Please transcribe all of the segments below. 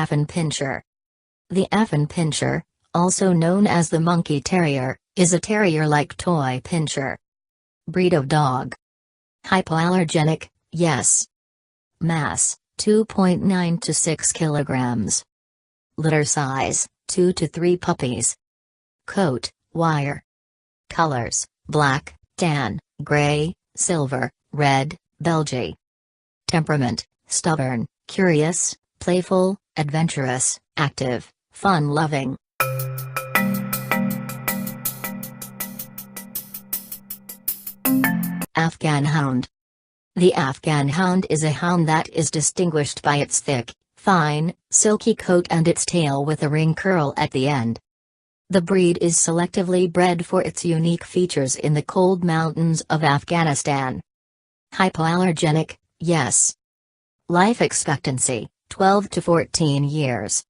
Affenpinscher. The Affenpinscher, also known as the monkey terrier, is a terrier-like toy pinscher. Breed of dog. Hypoallergenic, yes. Mass, 2.9 to 6 kilograms. Litter size, 2 to 3 puppies. Coat, wire. Colors, black, tan, gray, silver, red, Belgian. Temperament, stubborn, curious, playful, adventurous, active, fun-loving. Afghan Hound. The Afghan Hound is a hound that is distinguished by its thick, fine, silky coat and its tail with a ring curl at the end. The breed is selectively bred for its unique features in the cold mountains of Afghanistan. Hypoallergenic, yes. Life expectancy, 12 to 14 years.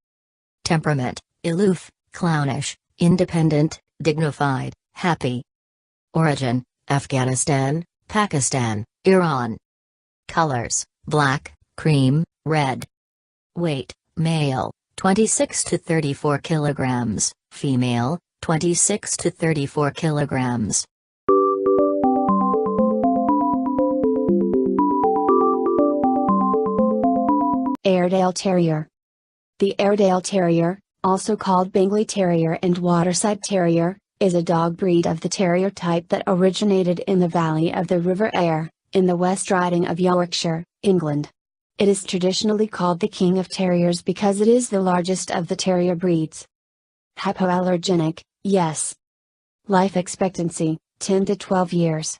Temperament, aloof, clownish, independent, dignified, happy. Origin, Afghanistan, Pakistan, Iran. Colors, black, cream, red. Weight, male, 26 to 34 kilograms, female, 26 to 34 kilograms. Airedale Terrier. The Airedale Terrier, also called Bengal Terrier and Waterside Terrier, is a dog breed of the terrier type that originated in the valley of the River Aire, in the West Riding of Yorkshire, England. It is traditionally called the King of Terriers because it is the largest of the terrier breeds. Hypoallergenic, yes. Life expectancy, 10 to 12 years.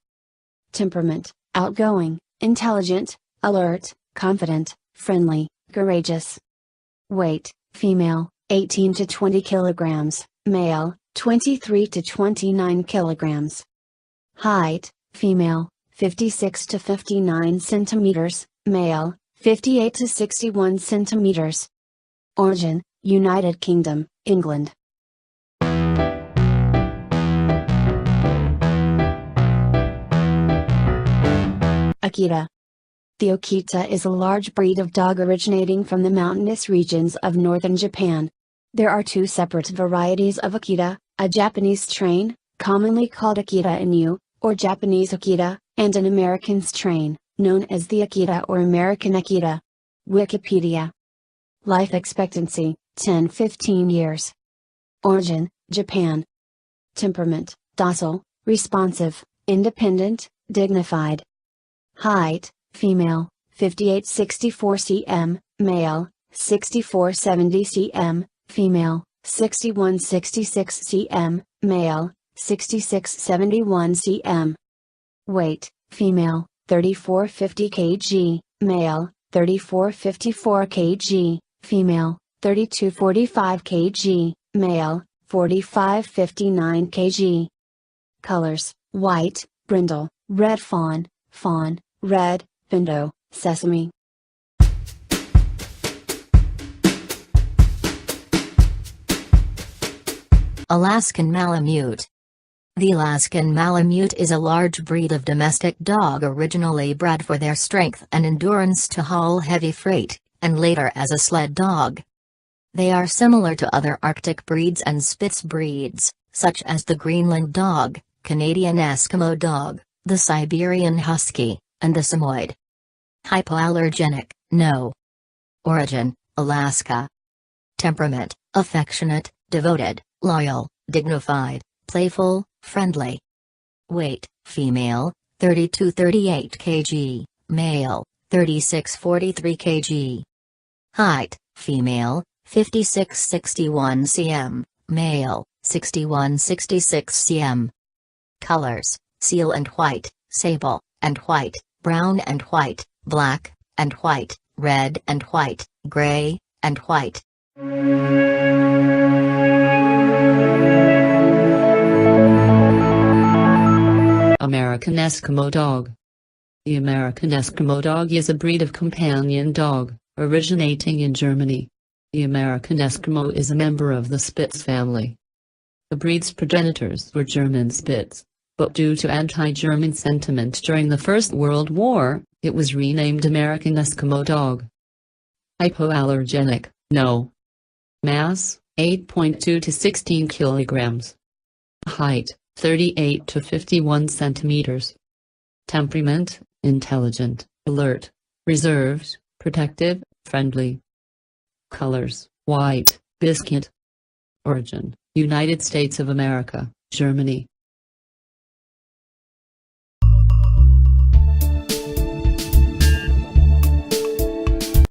Temperament, outgoing, intelligent, alert, confident, friendly, courageous. Weight, female, 18 to 20 kilograms, male, 23 to 29 kilograms. Height, female, 56 to 59 centimeters, male, 58 to 61 centimeters. Origin, United Kingdom, England. Akita. The Akita is a large breed of dog originating from the mountainous regions of northern Japan. There are two separate varieties of Akita, a Japanese strain, commonly called Akita Inu, or Japanese Akita, and an American strain, known as the Akita or American Akita. Wikipedia. Life expectancy, 10-15 years. Origin, Japan. Temperament, docile, responsive, independent, dignified. Height, female, 58-64 cm, male, 64-70 cm, female, 61-66 cm, male, 66-71 cm. Weight, female, 34-50 kg, male, 34-54 kg, female, 32-45 kg, male, 45-59 kg. Colors, white, brindle, red fawn, red, Bindo, sesame. Alaskan Malamute. The Alaskan Malamute is a large breed of domestic dog originally bred for their strength and endurance to haul heavy freight, and later as a sled dog. They are similar to other Arctic breeds and Spitz breeds, such as the Greenland dog, Canadian Eskimo dog, the Siberian Husky, and the Samoyed. Hypoallergenic, no. Origin, Alaska. Temperament, affectionate, devoted, loyal, dignified, playful, friendly. Weight, female, 32-38 kg, male, 36-43 kg. Height, female, 56-61 cm, male, 61-66 cm. Colors, seal and white, sable, and white, brown and white, black, and white, red and white, gray, and white. American Eskimo Dog. The American Eskimo Dog is a breed of companion dog, originating in Germany. The American Eskimo is a member of the Spitz family. The breed's progenitors were German Spitz, but due to anti-German sentiment during the First World War, it was renamed American Eskimo Dog. Hypoallergenic, No. Mass, 8.2 to 16 kilograms. Height, 38 to 51 centimeters. Temperament, intelligent, alert, reserved, protective, friendly. Colors, white, biscuit. Origin, United States of America, Germany.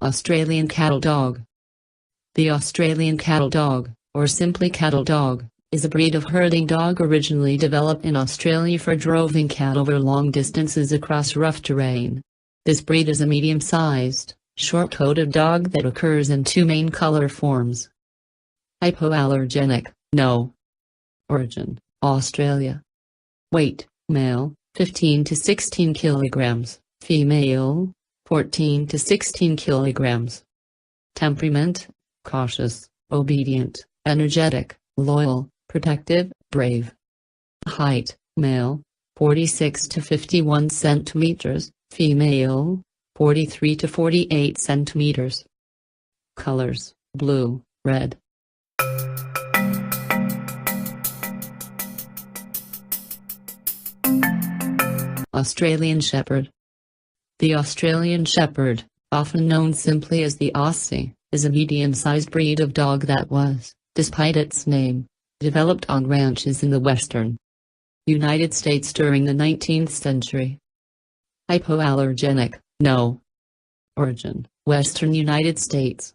Australian cattle dog. The Australian cattle dog, or simply cattle dog, is a breed of herding dog originally developed in Australia for droving cattle over long distances across rough terrain. This breed is a medium-sized, short-coated dog that occurs in two main color forms. Hypoallergenic, no. Origin, Australia. Weight, male, 15 to 16 kilograms, female, 14 to 16 kilograms. Temperament, cautious, obedient, energetic, loyal, protective, brave. Height, male, 46 to 51 centimeters, female, 43 to 48 centimeters. Colors, blue, red. Australian Shepherd. The Australian Shepherd, often known simply as the Aussie, is a medium-sized breed of dog that was, despite its name, developed on ranches in the western United States during the 19th century. Hypoallergenic, no. Origin, Western United States.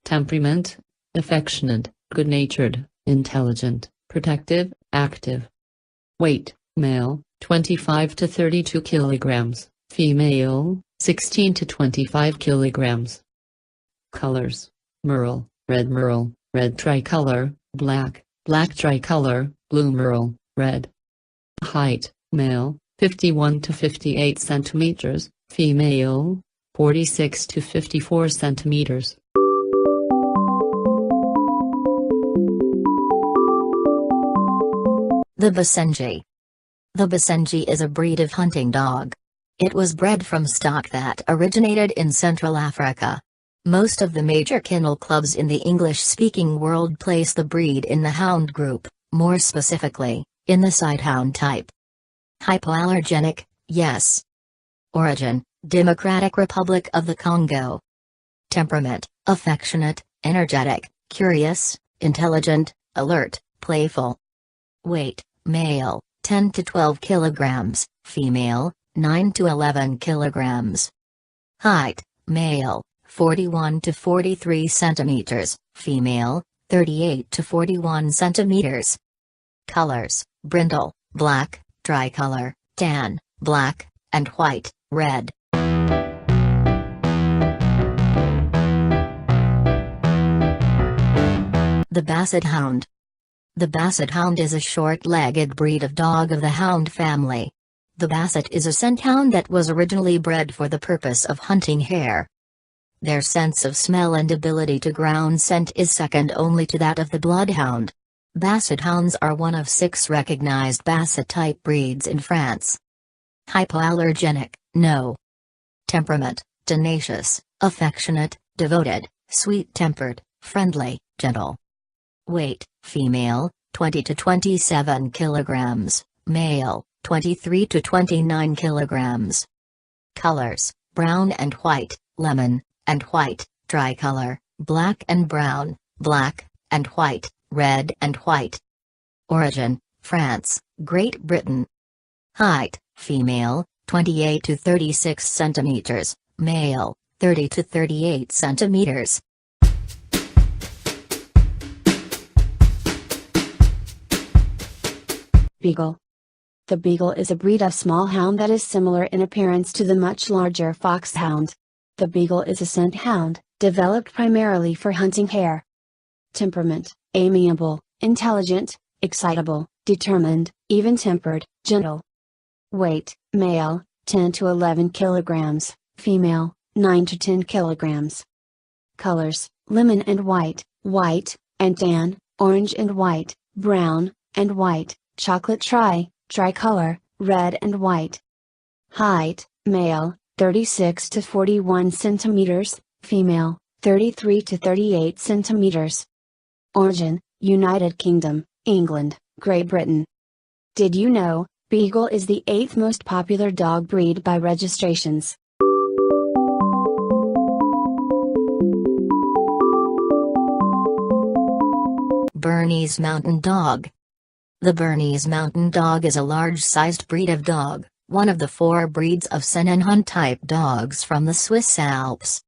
Temperament, affectionate, good-natured, intelligent, protective, active. Weight, male, 25 to 32 kilograms, female, 16 to 25 kilograms. Colors, merle, red tricolor, black tricolor, blue merle, red. Height, male, 51 to 58 centimeters, female, 46 to 54 centimeters. The Basenji. The Basenji is a breed of hunting dog. It was bred from stock that originated in Central Africa. Most of the major kennel clubs in the English-speaking world place the breed in the hound group, more specifically, in the sighthound type. Hypoallergenic, yes. Origin, Democratic Republic of the Congo. Temperament, affectionate, energetic, curious, intelligent, alert, playful. Weight, male, 10 to 12 kilograms, female, 9 to 11 kilograms. Height, male, 41 to 43 centimeters, female, 38 to 41 centimeters. Colors, brindle, black, tricolor, tan, black, and white, red. The Basset Hound. The Basset Hound is a short-legged breed of dog of the hound family. The Basset is a scent hound that was originally bred for the purpose of hunting hare. Their sense of smell and ability to ground scent is second only to that of the Bloodhound. Basset Hounds are one of 6 recognized Basset-type breeds in France. Hypoallergenic, no. Temperament, tenacious, affectionate, devoted, sweet-tempered, friendly, gentle. Weight, female, 20 to 27 kilograms, male, 23 to 29 kilograms. Colors, brown and white, lemon, and white, tricolor, black and brown, black, and white, red and white. Origin, France, Great Britain. Height, female, 28 to 36 centimeters, male, 30 to 38 centimeters. Beagle. The Beagle is a breed of small hound that is similar in appearance to the much larger foxhound. The Beagle is a scent hound, developed primarily for hunting hare. Temperament, amiable, intelligent, excitable, determined, even-tempered, gentle. Weight, male, 10 to 11 kilograms, female, 9 to 10 kilograms. Colors, lemon and white, white, and tan, orange and white, brown, and white, chocolate tricolor, red and white. Height, male, 36 to 41 centimeters, female, 33 to 38 centimeters. Origin, United Kingdom, England, Great Britain. Did you know, Beagle is the 8th most popular dog breed by registrations? Bernese Mountain Dog. The Bernese Mountain Dog is a large-sized breed of dog, one of the 4 breeds of Sennenhund-type dogs from the Swiss Alps.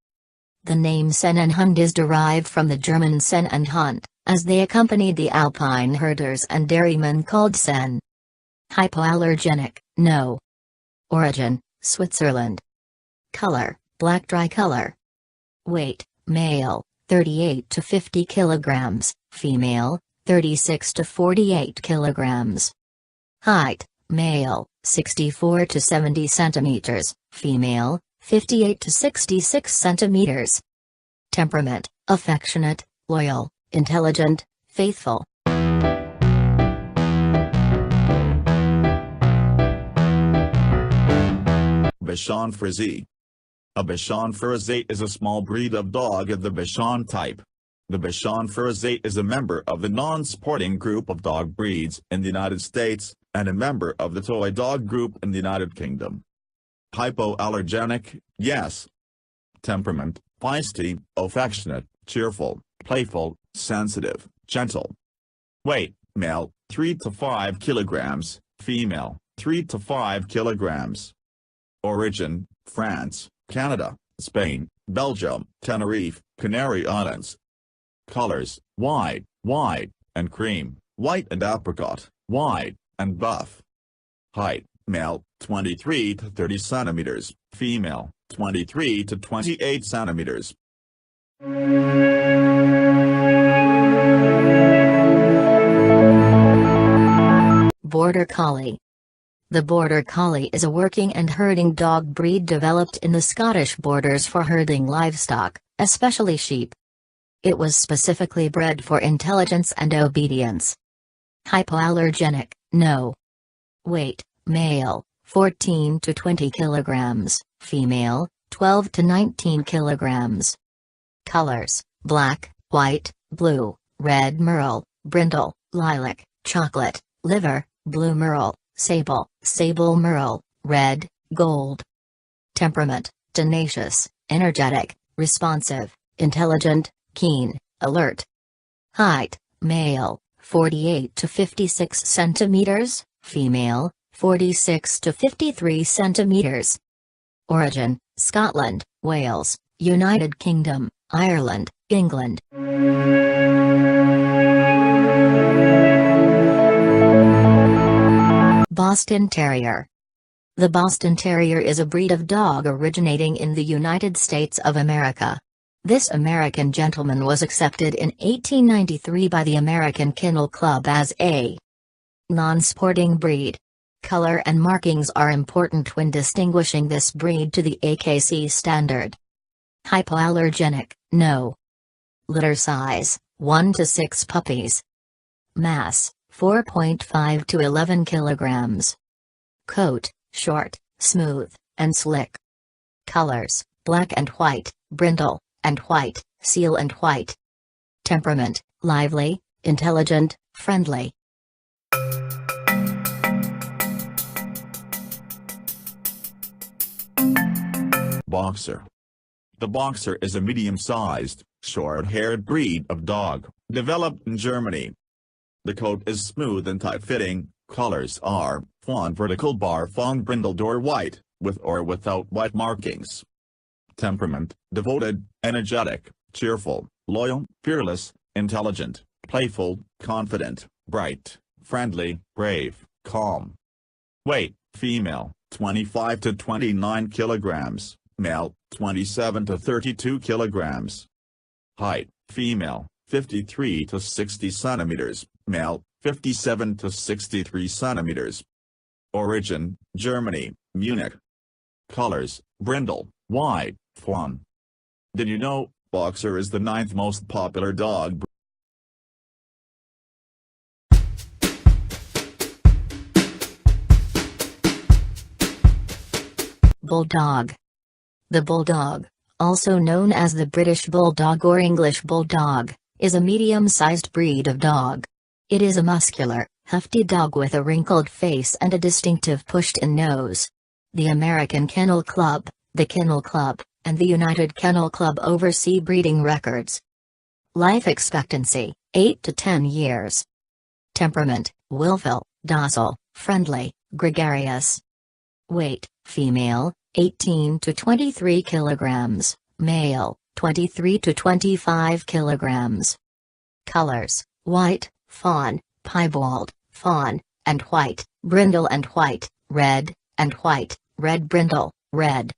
The name Sennenhund is derived from the German Sen and Hund, as they accompanied the alpine herders and dairymen called Sen. Hypoallergenic, no. Origin, Switzerland. Color, black dry color. Weight, male, 38 to 50 kilograms, female, 36 to 48 kilograms. Height, male, 64 to 70 centimeters, female, 58 to 66 centimeters. Temperament, affectionate, loyal, intelligent, faithful. Bichon Frise. A Bichon Frise is a small breed of dog of the Bichon type. The Bichon Frise is a member of the non-sporting group of dog breeds in the United States, and a member of the toy dog group in the United Kingdom. Hypoallergenic, yes. Temperament, feisty, affectionate, cheerful, playful, sensitive, gentle. Weight, male, 3 to 5 kilograms, female, 3 to 5 kilograms. Origin, France, Canada, Spain, Belgium, Tenerife, Canary Islands. Colors, white, and cream, white and apricot, white, and buff. Height, male, 23 to 30 centimeters, female, 23 to 28 centimeters. Border Collie. The Border Collie is a working and herding dog breed developed in the Scottish borders for herding livestock, especially sheep. It was specifically bred for intelligence and obedience. Hypoallergenic, no. Weight, male, 14 to 20 kilograms, female, 12 to 19 kilograms. Colors, black, white, blue, red merle, brindle, lilac, chocolate, liver, blue merle, sable, sable merle, red, gold. Temperament, tenacious, energetic, responsive, intelligent, keen, alert. Height, male, 48 to 56 centimeters, female, 46 to 53 centimeters. Origin, Scotland, Wales, United Kingdom, Ireland, England. Boston Terrier. The Boston Terrier is a breed of dog originating in the United States of America. This American gentleman was accepted in 1893 by the American Kennel Club as a non-sporting breed. Color and markings are important when distinguishing this breed to the AKC standard. Hypoallergenic, no. Litter size, 1 to 6 puppies. Mass, 4.5 to 11 kilograms. Coat, short, smooth, and slick. Colors, black and white, brindle, and white, seal and white. Temperament, lively, intelligent, friendly. Boxer. The Boxer is a medium-sized, short-haired breed of dog, developed in Germany. The coat is smooth and tight-fitting. Colors are fawn vertical bar fawn brindled or white, with or without white markings. Temperament, devoted, energetic, cheerful, loyal, fearless, intelligent, playful, confident, bright, friendly, brave, calm. Weight, female, 25 to 29 kilograms, male, 27 to 32 kilograms. Height, female, 53 to 60 centimeters, male, 57 to 63 centimeters. Origin, Germany, Munich. Colors, brindle, white, fawn. Did you know, Boxer is the 9th most popular dog breed? Bulldog. The Bulldog, also known as the British Bulldog or English Bulldog, is a medium-sized breed of dog. It is a muscular, hefty dog with a wrinkled face and a distinctive pushed-in nose. The American Kennel Club, the Kennel Club, and the United Kennel Club oversee breeding records. Life expectancy, 8 to 10 years. Temperament, willful, docile, friendly, gregarious. Weight, female, 18 to 23 kilograms, male, 23 to 25 kilograms. Colors, white, fawn, piebald, fawn, and white, brindle and white, red, and white, red brindle, red.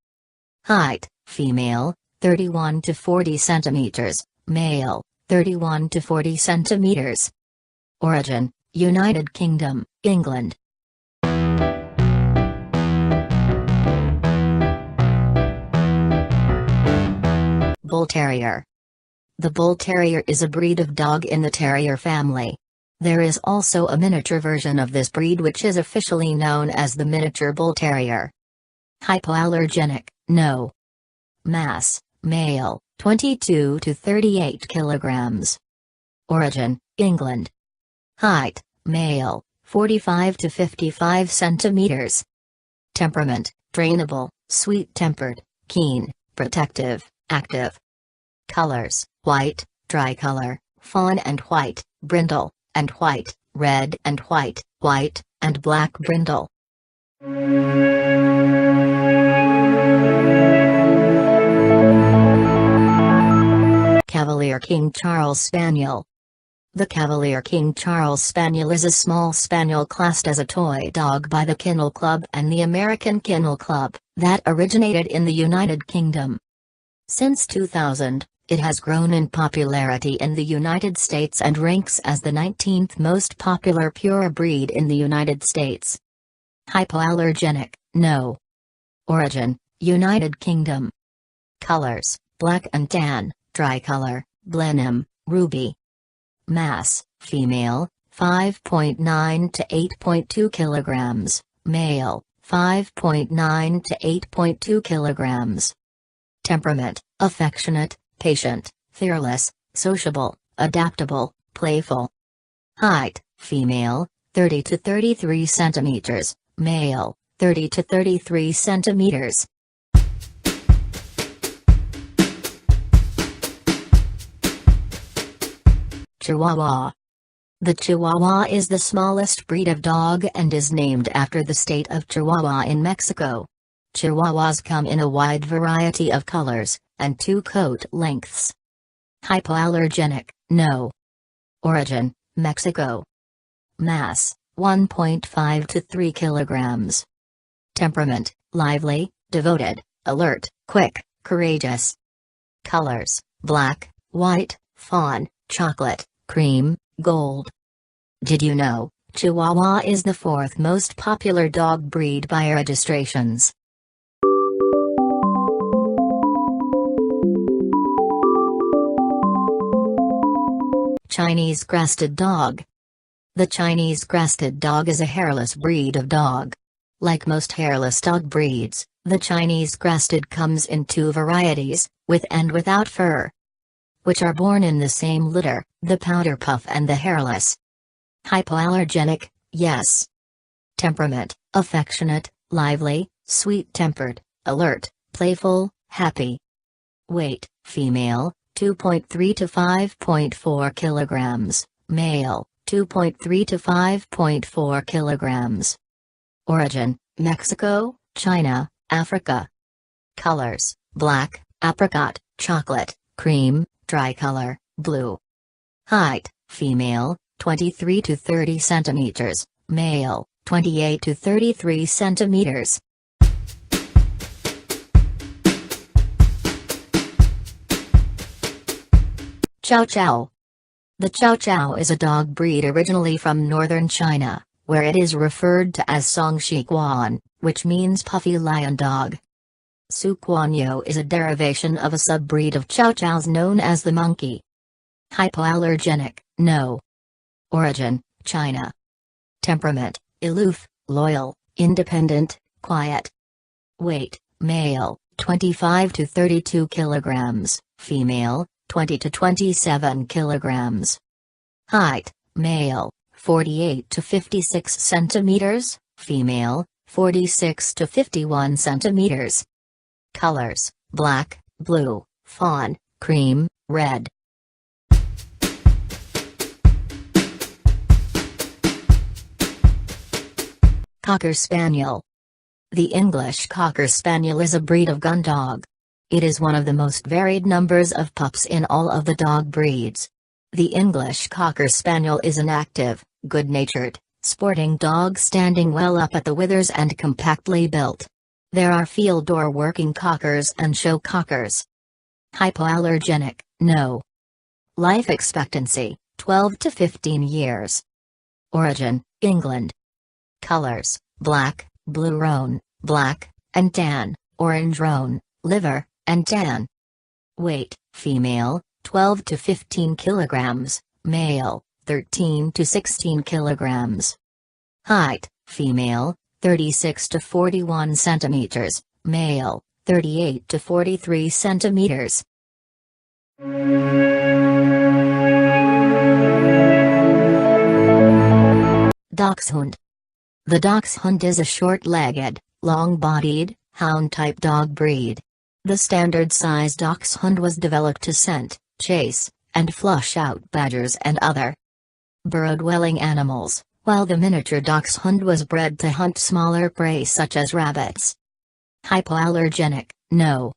Height, female, 31 to 40 centimeters, male, 31 to 40 centimeters. Origin, United Kingdom, England. Bull Terrier. The Bull Terrier is a breed of dog in the Terrier family. There is also a miniature version of this breed which is officially known as the Miniature Bull Terrier. Hypoallergenic, no. Mass, male, 22 to 38 kilograms. Origin, England. Height, male, 45 to 55 centimeters. Temperament, trainable, sweet-tempered, keen, protective, active. Colors, white, tricolor, fawn and white, brindle, and white, red and white, white, and black brindle. Cavalier King Charles Spaniel. The Cavalier King Charles Spaniel is a small spaniel classed as a toy dog by the Kennel Club and the American Kennel Club, that originated in the United Kingdom. Since 2000, it has grown in popularity in the United States and ranks as the 19th most popular pure breed in the United States. Hypoallergenic, no. Origin, United Kingdom. Colors, black and tan, tricolor, blenheim, ruby. Mass, female, 5.9 to 8.2 kilograms, male, 5.9 to 8.2 kilograms. Temperament, affectionate, patient, fearless, sociable, adaptable, playful. Height, female, 30 to 33 centimeters, male, 30 to 33 centimeters. Chihuahua. The Chihuahua is the smallest breed of dog and is named after the state of Chihuahua in Mexico. Chihuahuas come in a wide variety of colors, and 2 coat lengths. Hypoallergenic, no. Origin, Mexico. Mass, 1.5 to 3 kilograms. Temperament, lively, devoted, alert, quick, courageous. Colors, black, white, fawn, chocolate, cream, gold. Did you know, Chihuahua is the 4th most popular dog breed by registrations? Chinese Crested Dog. The Chinese Crested Dog is a hairless breed of dog. Like most hairless dog breeds, the Chinese Crested comes in 2 varieties, with and without fur, which are born in the same litter, the powder puff and the hairless. Hypoallergenic, yes. Temperament, affectionate, lively, sweet-tempered, alert, playful, happy. Weight, female, 2.3 to 5.4 kilograms, male, 2.3 to 5.4 kilograms. Origin, Mexico, China, Africa. Colors, black, apricot, chocolate, cream, tricolor, blue. Height, female, 23 to 30 centimeters, male, 28 to 33 centimeters. Chow Chow. The Chow Chow is a dog breed originally from northern China, where it is referred to as Song Shi Quan, which means puffy lion dog. Su Kuanyo is a derivation of a subbreed of Chow Chows known as the monkey. Hypoallergenic, no. Origin, China. Temperament, aloof, loyal, independent, quiet. Weight, male, 25 to 32 kilograms, female, 20 to 27 kilograms. Height, male, 48 to 56 centimeters, female, 46 to 51 centimeters. Colors, black, blue, fawn, cream, red. Cocker Spaniel. The English Cocker Spaniel is a breed of gundog. It is one of the most varied numbers of pups in all of the dog breeds. The English Cocker Spaniel is an active, good-natured, sporting dog standing well up at the withers and compactly built. There are field or working cockers and show cockers. Hypoallergenic, no. Life expectancy, 12 to 15 years. Origin, England. Colors, black, blue roan, black, and tan, orange roan, liver, and tan. Weight, female, 12 to 15 kilograms, male, 13 to 16 kilograms. Height, female, 36 to 41 centimeters, male, 38 to 43 centimeters. Dachshund. The Dachshund is a short-legged, long-bodied, hound-type dog breed. The standard-size Dachshund was developed to scent, chase, and flush out badgers and other burrow-dwelling animals, while the miniature Dachshund was bred to hunt smaller prey such as rabbits. Hypoallergenic, no.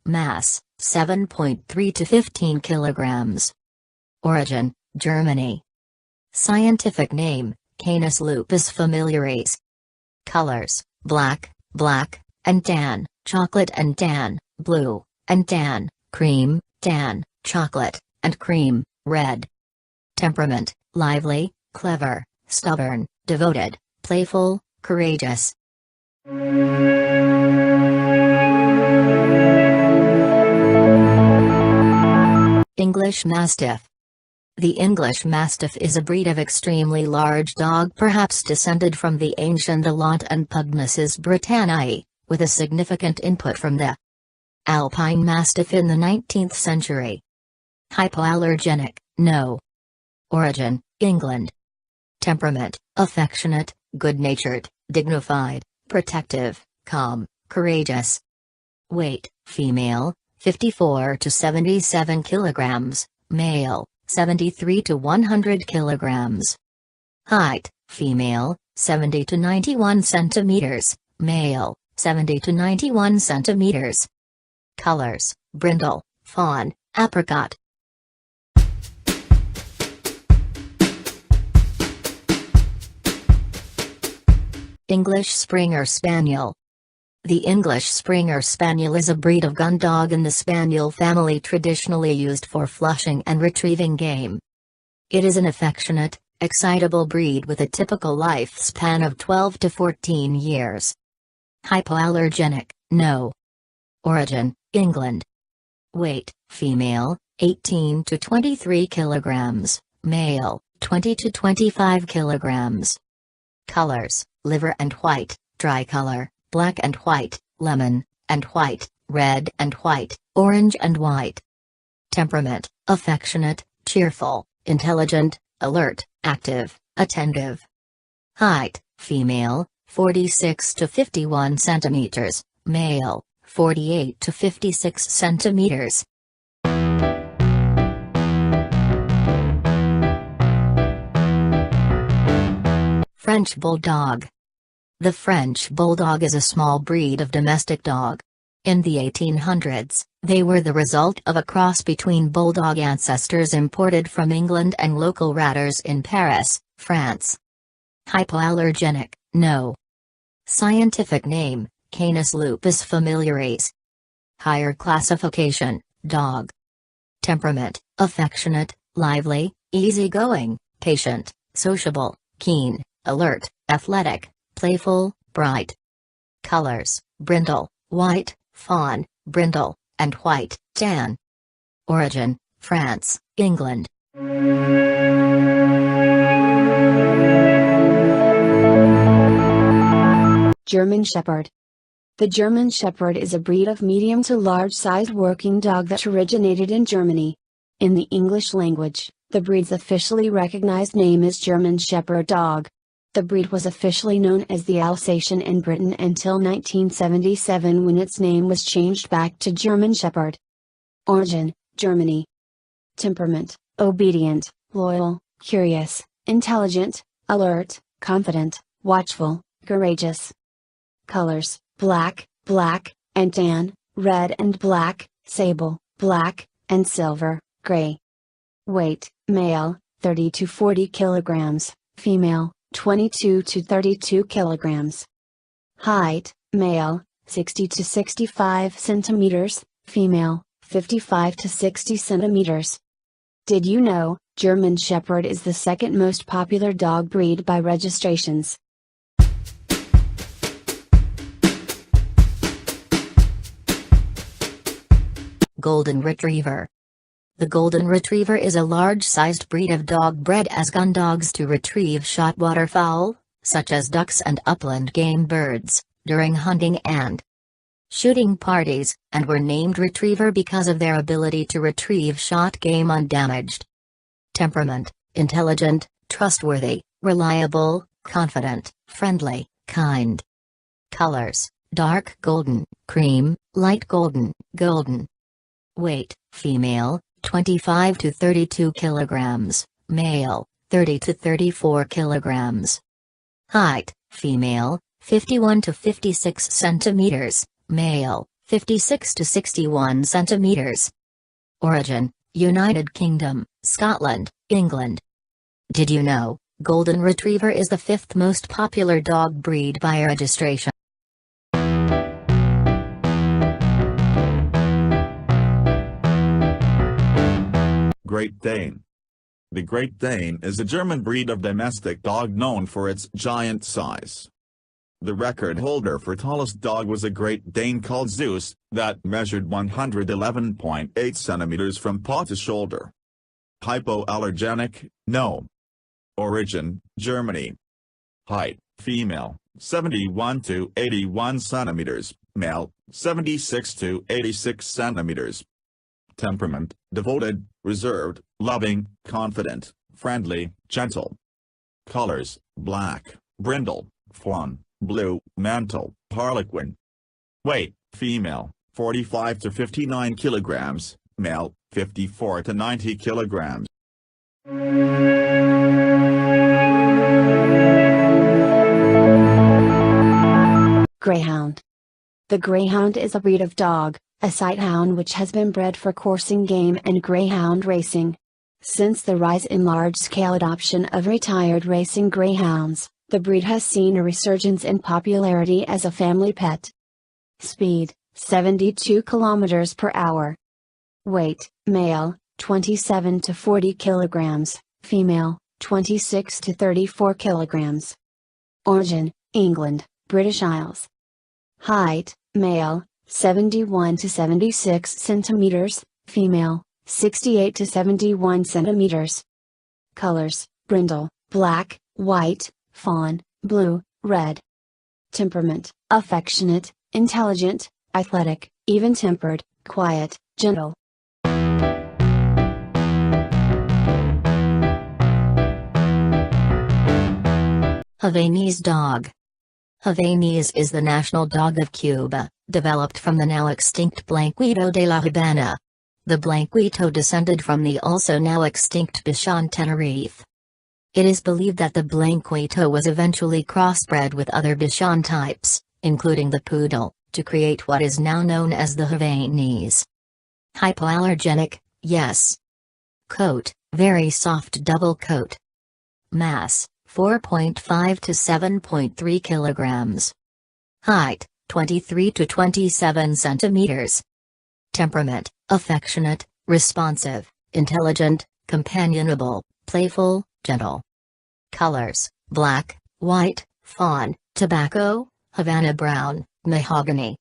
Mass, 7.3 to 15 kilograms. Origin, Germany. Scientific name, Canis lupus familiaris. Colors, black, black, and tan, chocolate and tan, blue, and tan, cream, tan, chocolate, and cream, red. Temperament, lively, clever, stubborn, devoted, playful, courageous. English Mastiff. The English Mastiff is a breed of extremely large dog, perhaps descended from the ancient Eland and Pugnaces britanniae, with a significant input from the Alpine Mastiff in the 19th century. Hypoallergenic, no. Origin, England. Temperament, affectionate, good-natured, dignified, protective, calm, courageous. Weight, female, 54 to 77 kilograms, male, 73 to 100 kilograms. Height, female, 70 to 91 centimeters, male, 70 to 91 centimeters. Colors, brindle, fawn, apricot. English Springer Spaniel. The English Springer Spaniel is a breed of gundog in the Spaniel family, traditionally used for flushing and retrieving game. It is an affectionate, excitable breed with a typical lifespan of 12 to 14 years. Hypoallergenic, no. Origin, England. Weight, female, 18 to 23 kilograms, male, 20 to 25 kilograms. Colors, liver and white, tricolor, black and white, lemon, and white, red and white, orange and white. Temperament, affectionate, cheerful, intelligent, alert, active, attentive. Height, female, 46 to 51 centimeters, male, 48 to 56 centimeters. French Bulldog. The French Bulldog is a small breed of domestic dog. In the 1800s, they were the result of a cross between Bulldog ancestors imported from England and local Ratters in Paris, France. Hypoallergenic, no. Scientific name, Canis lupus familiaris. Higher classification, dog. Temperament, affectionate, lively, easygoing, patient, sociable, keen, alert, athletic, playful, bright. Colors, brindle, white, fawn, brindle, and white, tan. Origin, France, England. German Shepherd. The German Shepherd is a breed of medium to large-sized working dog that originated in Germany. In the English language, the breed's officially recognized name is German Shepherd Dog. The breed was officially known as the Alsatian in Britain until 1977, when its name was changed back to German Shepherd. Origin: Germany. Temperament: obedient, loyal, curious, intelligent, alert, confident, watchful, courageous. Colors: black, and tan, red and black, sable, black, and silver, gray. Weight: male, 30 to 40 kilograms, female, 22 to 32 kilograms. Height: male, 60 to 65 centimeters, female, 55 to 60 centimeters. Did you know, German Shepherd is the second most popular dog breed by registrations? Golden Retriever. The Golden Retriever is a large-sized breed of dog bred as gun dogs to retrieve shot waterfowl, such as ducks and upland game birds, during hunting and shooting parties, and were named Retriever because of their ability to retrieve shot game undamaged. Temperament: intelligent, trustworthy, reliable, confident, friendly, kind. Colors: dark golden, cream, light golden, golden. Weight: female, 25 to 32 kilograms, male, 30 to 34 kilograms. Height: female, 51 to 56 centimeters, male, 56 to 61 centimeters. Origin: United Kingdom, Scotland, England. Did you know, Golden Retriever is the fifth most popular dog breed by registration? Great Dane. The Great Dane is a German breed of domestic dog known for its giant size. The record holder for tallest dog was a Great Dane called Zeus, that measured 111.8 centimeters from paw to shoulder. Hypoallergenic: no. Origin: Germany. Height: female, 71 to 81 centimeters, male, 76 to 86 centimeters. Temperament: devoted, reserved, loving, confident, friendly, gentle. Colors: black, brindle, fawn, blue, mantle, harlequin. Weight: female, 45 to 59 kilograms, male, 54 to 90 kilograms. Greyhound. The Greyhound is a breed of dog, a sighthound which has been bred for coursing game and greyhound racing. Since the rise in large-scale adoption of retired racing greyhounds, the breed has seen a resurgence in popularity as a family pet. Speed: 72 km per hour. Weight: male, 27 to 40 kilograms, female, 26 to 34 kilograms. Origin: England, British Isles. Height: male, 71 to 76 centimeters, female, 68 to 71 centimeters. Colors: brindle, black, white, fawn, blue, red. Temperament: affectionate, intelligent, athletic, even-tempered, quiet, gentle. Havanese dog. Havanese is the national dog of Cuba, developed from the now extinct Blanquito de la Habana. The Blanquito descended from the also now extinct Bichon Tenerife. It is believed that the Blanquito was eventually crossbred with other Bichon types, including the Poodle, to create what is now known as the Havanese. Hypoallergenic: yes. Coat: very soft double coat. Mass: 4.5 to 7.3 kilograms. Height: 23 to 27 centimeters. Temperament: affectionate, responsive, intelligent, companionable, playful, gentle. Colors: black, white, fawn, tobacco, Havana brown, mahogany.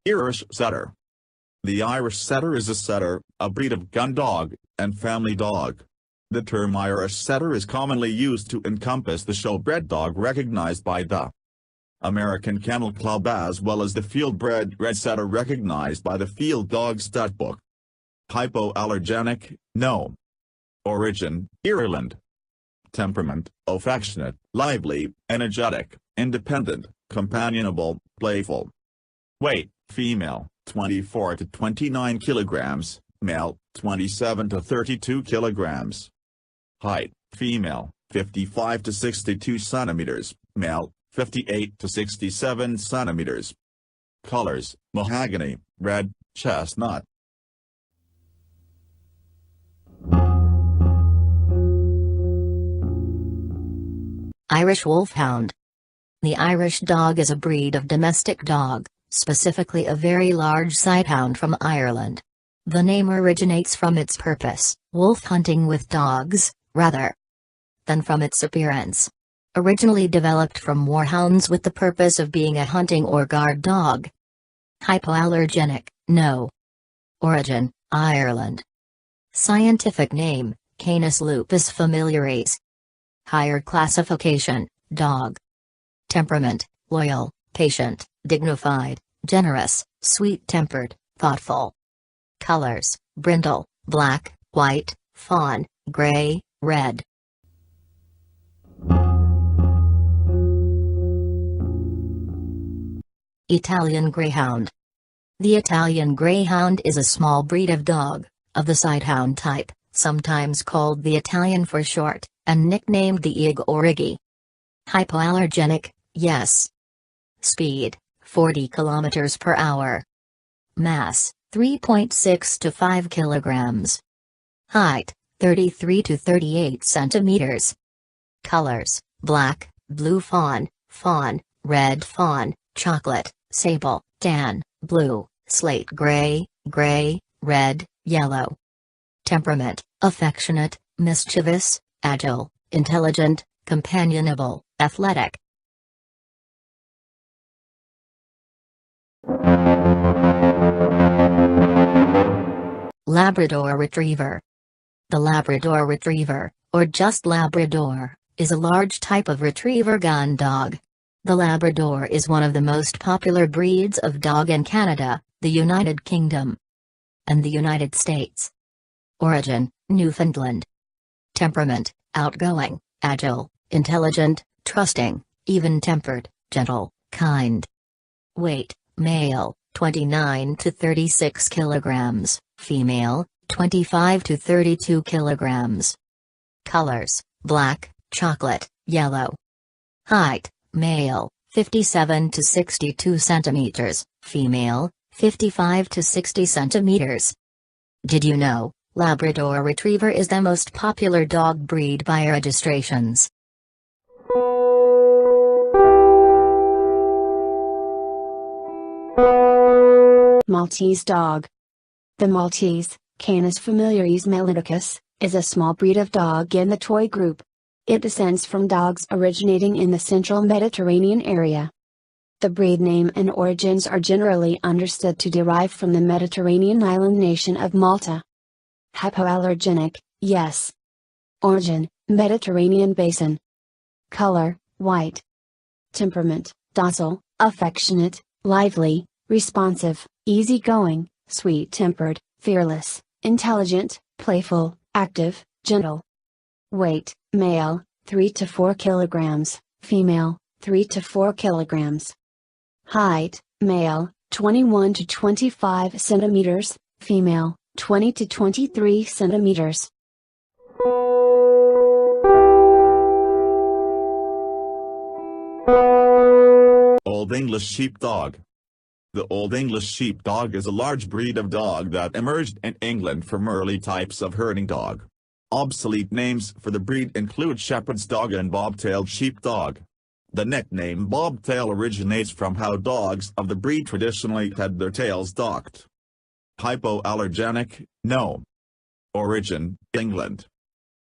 Irish Setter. The Irish Setter is a setter, a breed of gun dog, and family dog. The term Irish setter is commonly used to encompass the showbred dog recognized by the American Kennel Club as well as the field-bred red setter recognized by the Field Dog Stat Book. Hypoallergenic, no. Origin, Ireland. Temperament, affectionate, lively, energetic, independent, companionable, playful. Weight, female, 24 to 29 kilograms, male, 27 to 32 kilograms. Height, female, 55 to 62 centimeters, male, 58 to 67 centimeters. Colors, mahogany, red, chestnut. Irish Wolfhound. The Irish dog is a breed of domestic dog, specifically a very large sighthound from Ireland. The name originates from its purpose, wolf hunting with dogs, rather than from its appearance. Originally developed from warhounds with the purpose of being a hunting or guard dog. Hypoallergenic, no. Origin, Ireland. Scientific name, Canis lupus familiaris. Higher classification, dog. Temperament, loyal, patient, dignified, generous, sweet-tempered, thoughtful. Colors, brindle, black, white, fawn, gray, red. Italian Greyhound. The Italian Greyhound is a small breed of dog, of the sighthound type, sometimes called the Italian for short, and nicknamed the Ig or Iggy. Hypoallergenic, yes. Speed, 40 km per hour. Mass, 3.6 to 5 kilograms. Height, 33 to 38 centimeters. Colors, black, blue fawn, red fawn, chocolate, sable, tan, blue, slate gray, red, yellow. Temperament, affectionate, mischievous, agile, intelligent, companionable, athletic. Labrador Retriever. The Labrador Retriever, or just Labrador, is a large type of retriever gun dog. The Labrador is one of the most popular breeds of dog in Canada, the United Kingdom, and the United States. Origin, Newfoundland. Temperament, outgoing, agile, intelligent, trusting, even-tempered, gentle, kind. Weight, male, 29 to 36 kilograms, female, 25 to 32 kilograms. Colors, black, chocolate, yellow. Height, male, 57 to 62 centimeters, female, 55 to 60 centimeters. Did you know, Labrador Retriever is the most popular dog breed by registrations? Maltese dog. The Maltese, Canis familiaris melliticus, is a small breed of dog in the toy group. It descends from dogs originating in the central Mediterranean area. The breed name and origins are generally understood to derive from the Mediterranean island nation of Malta. Hypoallergenic, yes. Origin, Mediterranean basin. Color, white. Temperament, docile, affectionate, lively, responsive, easygoing, sweet-tempered, fearless, intelligent, playful, active, gentle. Weight, male, 3 to 4 kilograms, female, 3 to 4 kilograms. Height, male, 21 to 25 centimeters, female, 20 to 23 centimeters. Old English Sheepdog. The Old English Sheepdog is a large breed of dog that emerged in England from early types of herding dog. Obsolete names for the breed include shepherd's dog and bobtailed sheepdog. The nickname bobtail originates from how dogs of the breed traditionally had their tails docked. Hypoallergenic, no. Origin, England.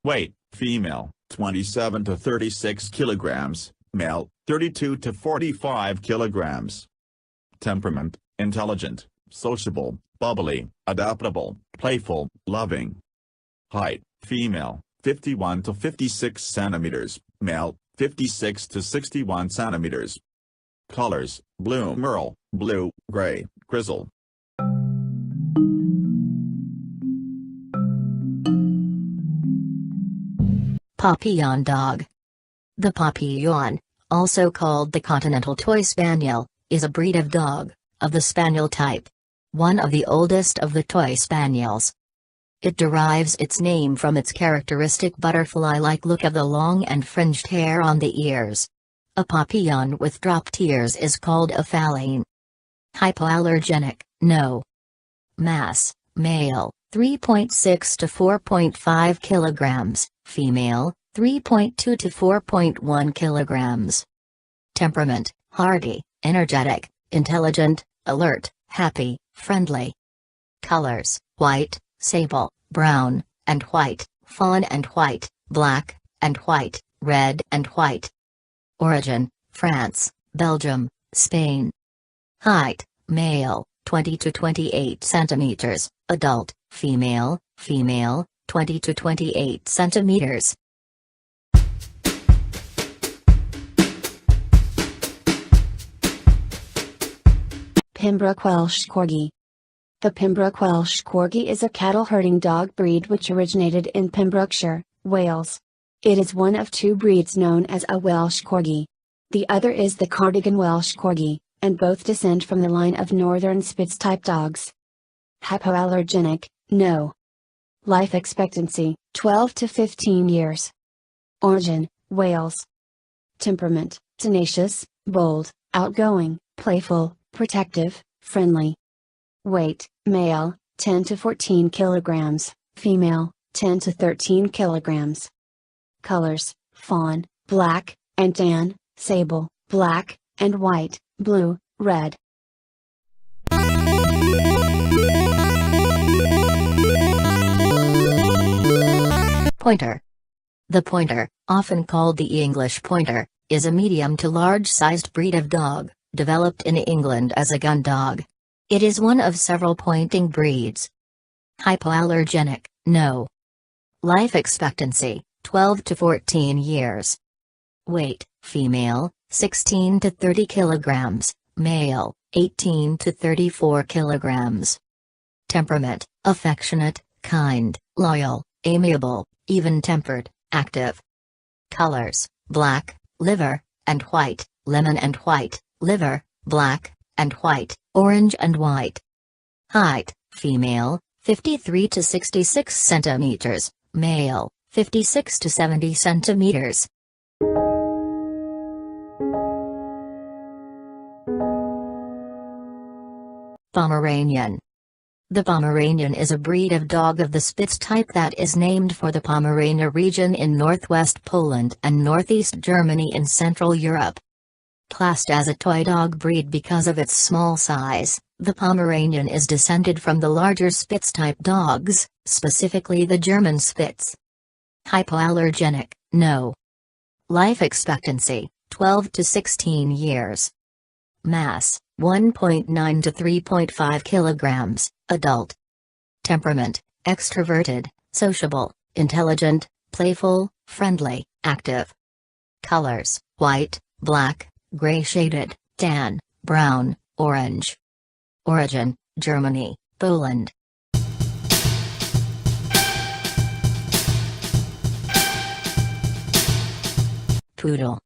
Weight, female, 27 to 36 kilograms, male, 32 to 45 kilograms. Temperament, intelligent, sociable, bubbly, adaptable, playful, loving. Height, female, 51 to 56 centimeters, male, 56 to 61 centimeters. Colors, blue merle, blue, gray, grizzle. Papillon dog. The Papillon, also called the Continental Toy Spaniel, is a breed of dog, of the Spaniel type. One of the oldest of the Toy Spaniels. It derives its name from its characteristic butterfly-like look of the long and fringed hair on the ears. A Papillon with dropped ears is called a feline. Hypoallergenic, no. Mass, male, 3.6 to 4.5 kilograms, female, 3.2 to 4.1 kilograms. Temperament, hardy, energetic, intelligent, alert, happy, friendly. Colors, white, sable, brown, and white, fawn and white, black, and white, red and white. Origin, France, Belgium, Spain. Height, male, 20 to 28 centimeters, adult, female, 20 to 28 centimeters. Pembroke Welsh Corgi. The Pembroke Welsh Corgi is a cattle herding dog breed which originated in Pembrokeshire, Wales. It is one of two breeds known as a Welsh Corgi. The other is the Cardigan Welsh Corgi, and both descend from the line of Northern Spitz-type dogs. Hypoallergenic, no. Life expectancy, 12 to 15 years. Origin, Wales. Temperament, tenacious, bold, outgoing, playful, protective, friendly. Weight, male, 10 to 14 kilograms, female, 10 to 13 kilograms. Colors, fawn, black, and tan, sable, black, and white, blue, red. Pointer. The Pointer, often called the English Pointer, is a medium to large-sized breed of dog, developed in England as a gundog. It is one of several pointing breeds. Hypoallergenic, no. Life expectancy, 12 to 14 years. Weight, female, 16 to 30 kilograms, male, 18 to 34 kilograms. Temperament, affectionate, kind, loyal, amiable, even-tempered, active. Colors, black, liver, and white, lemon and white, liver, black, and white, orange and white. Height, female, 53 to 66 centimeters, male, 56 to 70 centimeters. Pomeranian. The Pomeranian is a breed of dog of the Spitz type that is named for the Pomerania region in northwest Poland and northeast Germany in Central Europe. Classed as a toy dog breed because of its small size, the Pomeranian is descended from the larger Spitz-type dogs, specifically the German Spitz. Hypoallergenic, no. Life expectancy, 12 to 16 years. Mass, 1.9 to 3.5 kilograms, adult. Temperament, extroverted, sociable, intelligent, playful, friendly, active. Colors, white, black, gray shaded, tan, brown, orange. Origin, Germany, Poland. Poodle.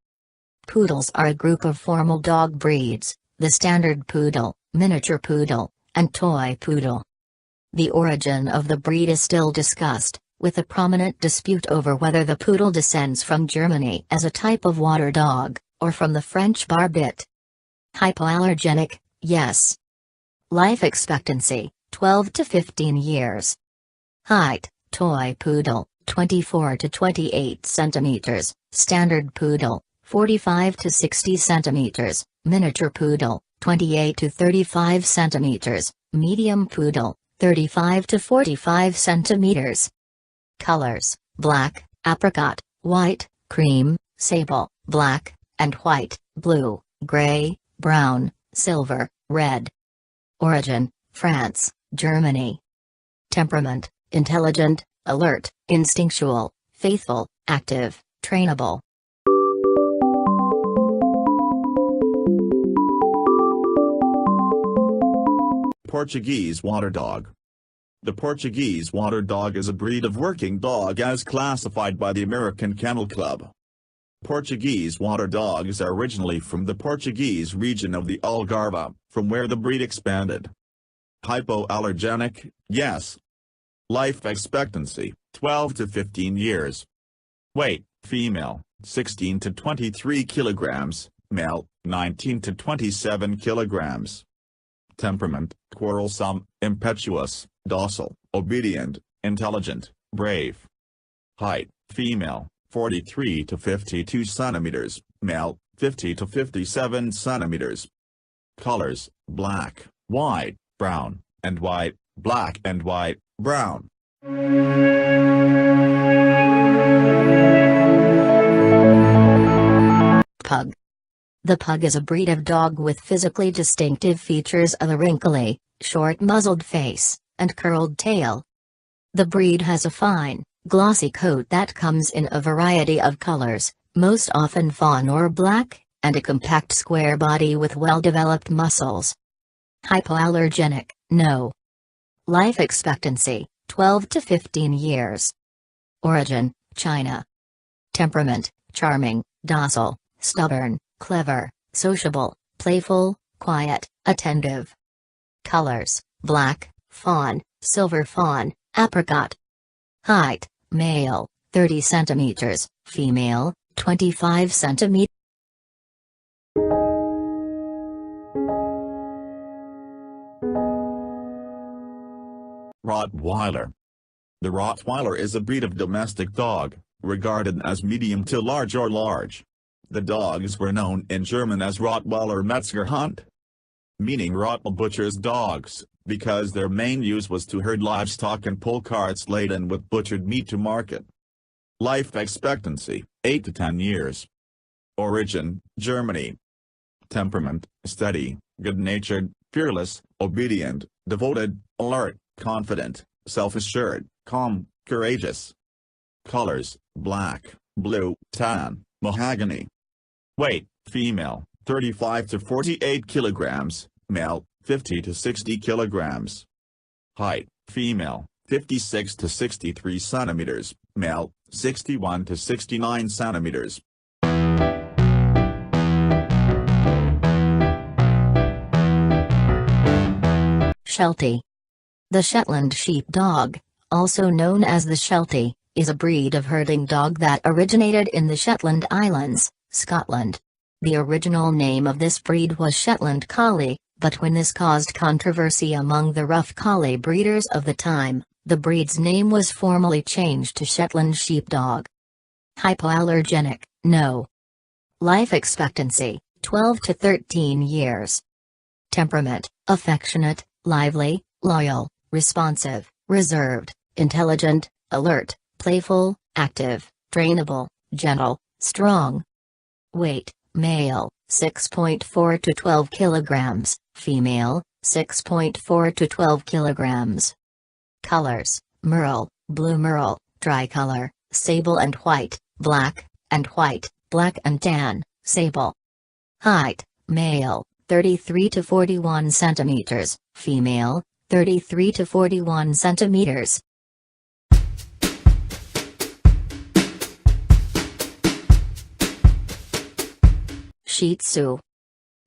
Poodles are a group of formal dog breeds, the standard poodle, miniature poodle, and toy poodle. The origin of the breed is still discussed, with a prominent dispute over whether the poodle descends from Germany as a type of water dog, or from the French barbet. Hypoallergenic, yes. Life expectancy, 12 to 15 years. Height, toy poodle, 24 to 28 centimeters, standard poodle, 45 to 60 centimeters, miniature poodle, 28 to 35 centimeters, medium poodle, 35 to 45 centimeters. Colors, black, apricot, white, cream, sable, black, and white, blue, gray, brown, silver, red. Origin, France, Germany. Temperament, intelligent, alert, instinctual, faithful, active, trainable. Portuguese Water Dog. The Portuguese Water Dog is a breed of working dog as classified by the American Kennel Club. Portuguese Water Dogs are originally from the Portuguese region of the Algarve, from where the breed expanded. Hypoallergenic, yes. Life expectancy, 12 to 15 years. Weight, female, 16 to 23 kilograms, male, 19 to 27 kilograms. Temperament, quarrelsome, impetuous, docile, obedient, intelligent, brave. Height, female, 43 to 52 centimeters, male, 50 to 57 centimeters. Colors, black, white, brown, and white, black and white, brown. Pug. The pug is a breed of dog with physically distinctive features of a wrinkly, short-muzzled face, and curled tail. The breed has a fine, glossy coat that comes in a variety of colors, most often fawn or black, and a compact square body with well-developed muscles. Hypoallergenic, no. Life expectancy, 12 to 15 years. Origin, China. Temperament, charming, docile, stubborn, clever, sociable, playful, quiet, attentive. Colors, black, fawn, silver fawn, apricot. Height, male, 30 centimeters, female, 25 centimeters. Rottweiler. The Rottweiler is a breed of domestic dog, regarded as medium to large or large. The dogs were known in German as Rottweiler Metzgerhund, meaning Rottweil butcher's dogs, because their main use was to herd livestock and pull carts laden with butchered meat to market. Life expectancy, 8 to 10 years. Origin, Germany. Temperament, steady, good-natured, fearless, obedient, devoted, alert, confident, self-assured, calm, courageous. Colors, black, blue, tan, mahogany. Weight, female, 35 to 48 kilograms, male, 50 to 60 kilograms. Height, female, 56 to 63 centimeters, male, 61 to 69 centimeters. Sheltie. The Shetland Sheepdog, also known as the Sheltie, is a breed of herding dog that originated in the Shetland Islands, Scotland. The original name of this breed was Shetland Collie, but when this caused controversy among the rough collie breeders of the time, the breed's name was formally changed to Shetland Sheepdog. Hypoallergenic, no. Life expectancy, 12 to 13 years. Temperament, affectionate, lively, loyal, responsive, reserved, intelligent, alert, playful, active, trainable, gentle, strong. Weight, male, 6.4 to 12 kilograms, female, 6.4 to 12 kilograms. Colors, merle, blue merle, tricolor, sable and white, black and tan, sable. Height, male, 33 to 41 centimeters, female, 33 to 41 centimeters. Shih Tzu.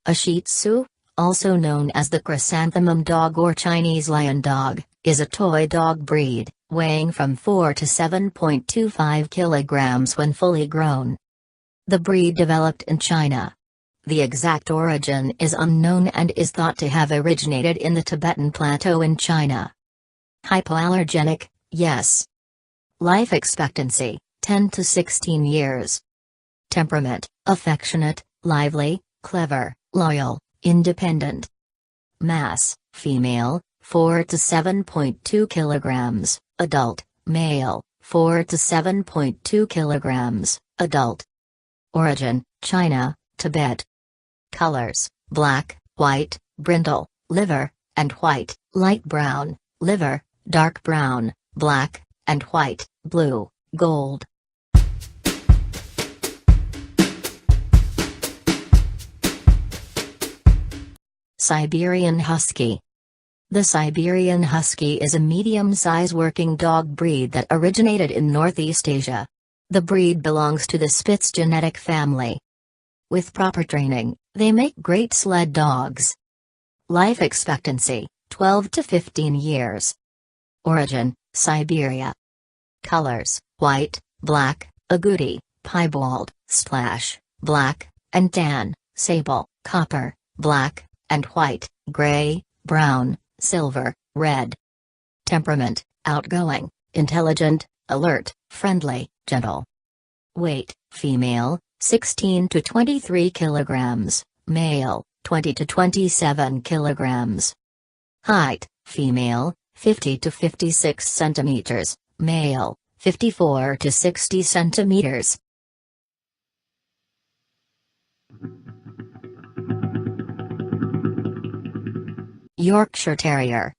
A Shih Tzu, also known as the chrysanthemum dog or Chinese lion dog, is a toy dog breed, weighing from 4 to 7.25 kilograms when fully grown. The breed developed in China. The exact origin is unknown and is thought to have originated in the Tibetan Plateau in China. Hypoallergenic, yes. Life expectancy, 10 to 16 years. Temperament, affectionate, lively, clever, loyal, independent. Mass, female, 4 to 7.2 kilograms, adult, male, 4 to 7.2 kilograms, adult. Origin, China, Tibet. Colors, black, white, brindle, liver, and white, light brown, liver, dark brown, black, and white, blue, gold. Siberian Husky. The Siberian Husky is a medium-size working dog breed that originated in Northeast Asia. The breed belongs to the Spitz genetic family. With proper training, they make great sled dogs. Life expectancy, 12 to 15 years. Origin, Siberia. Colors, white, black, agouti, piebald, splash, black, and tan, sable, copper, black, and white, gray, brown, silver, red. Temperament, outgoing, intelligent, alert, friendly, gentle. Weight, female, 16 to 23 kilograms, male, 20 to 27 kilograms. Height, female, 50 to 56 centimeters, male, 54 to 60 centimeters. Yorkshire Terrier.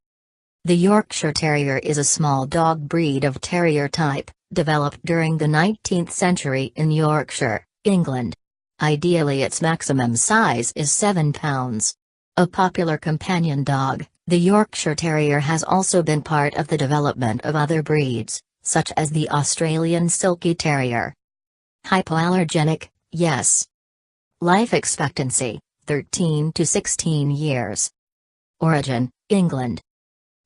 The Yorkshire Terrier is a small dog breed of terrier type, developed during the 19th century in Yorkshire, England. Ideally its maximum size is 7 pounds. A popular companion dog, the Yorkshire Terrier has also been part of the development of other breeds, such as the Australian Silky Terrier. Hypoallergenic, yes. Life expectancy, 13 to 16 years. Origin, England.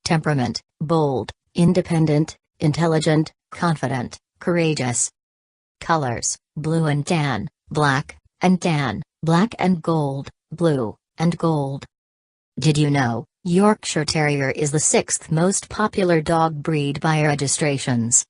Temperament, bold, independent, intelligent, confident, courageous. Colors, blue and tan, black, and tan, black and gold, blue, and gold. Did you know, Yorkshire Terrier is the 6th most popular dog breed by registrations?